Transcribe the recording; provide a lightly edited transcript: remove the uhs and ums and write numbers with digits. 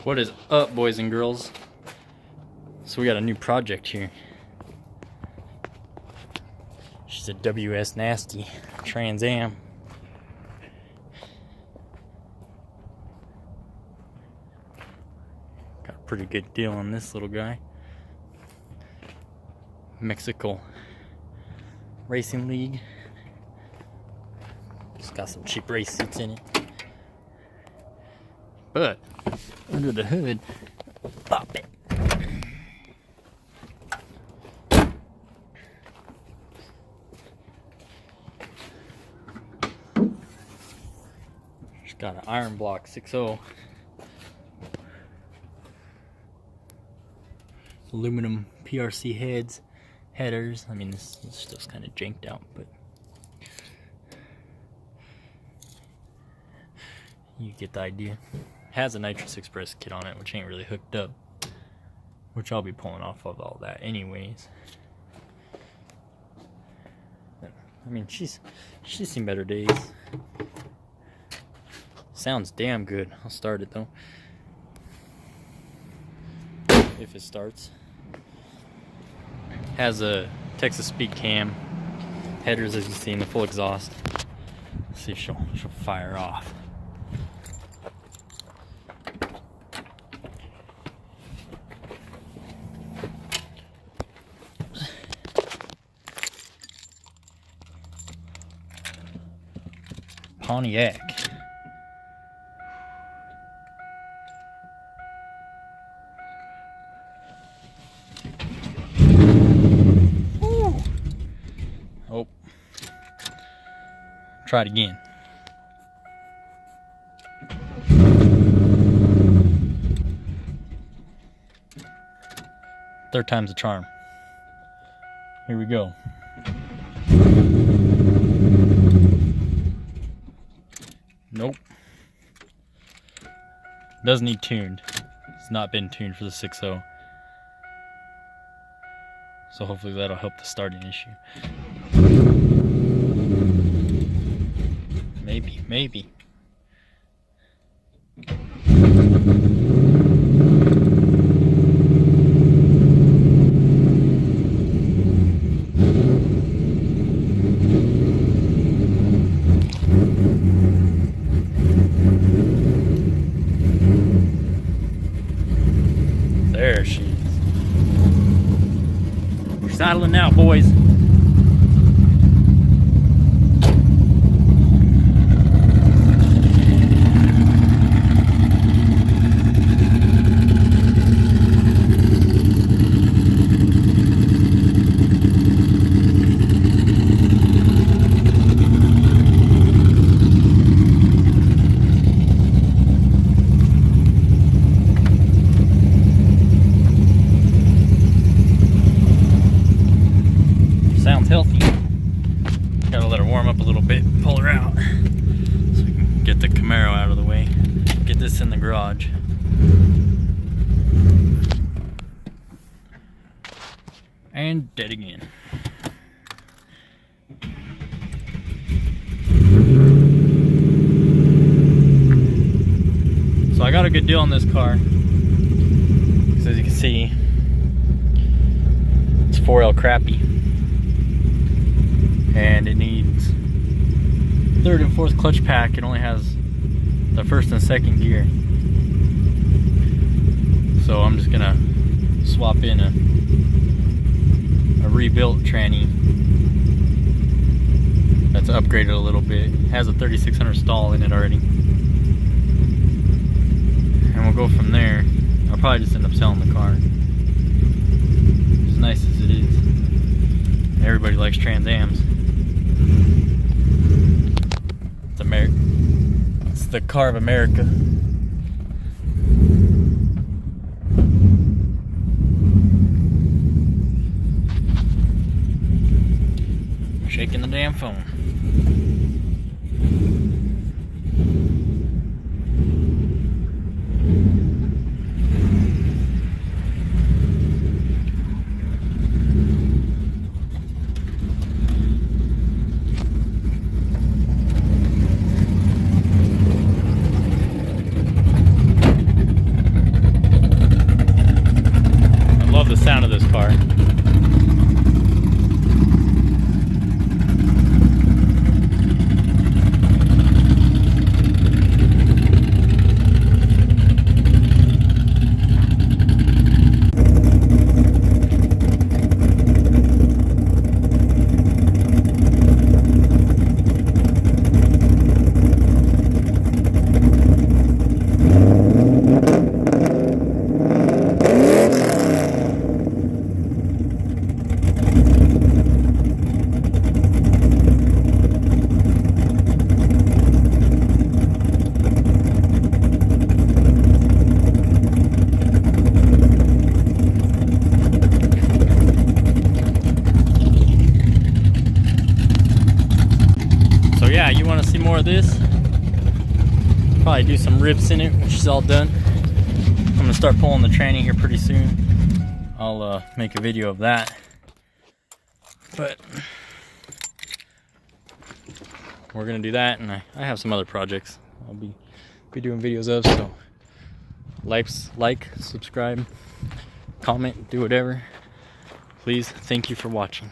What is up, boys and girls? So we got a new project here. She's a WS Nasty Trans Am. Got a pretty good deal on this little guy. Mexico Racing League. It's got some cheap race seats in it. But under the hood, pop it. She's got an iron block 6.0. Aluminum PRC headers. I mean, this stuff's kind of janked out, but you get the idea. Has a nitrous express kit on it, which ain't really hooked up, which I'll be pulling off of all that anyways. I mean, she's seen better days. Sounds damn good. I'll start it though, if it starts. Has a Texas speed cam, headers as you see, in the full exhaust. Let's see if she'll fire off. Pontiac. Woo. Oh. Try it again. Third time's a charm. Here we go. Nope. Does need tuned. It's not been tuned for the 6.0. So hopefully that'll help the starting issue. Maybe. There she is. We're saddling now, boys. Sounds healthy. Gotta let her warm up a little bit and pull her out so we can get the Camaro out of the way. Get this in the garage. And dead again. So I got a good deal on this car. Because as you can see, it's 4L crappy. And it needs third and fourth clutch pack. It only has the first and second gear. So I'm just gonna swap in a rebuilt tranny that's upgraded a little bit. It has a 3600 stall in it already. And we'll go from there. I'll probably just end up selling the car. As nice as it is. Everybody likes Trans Ams. It's the car of America. Shaking the damn phone. more of this. Probably do some ribs in it, which is all done. I'm gonna start pulling the tranny here pretty soon. I'll make a video of that. But we're gonna do that, and I have some other projects I'll be doing videos of. So like, subscribe, comment, do whatever. Please, thank you for watching.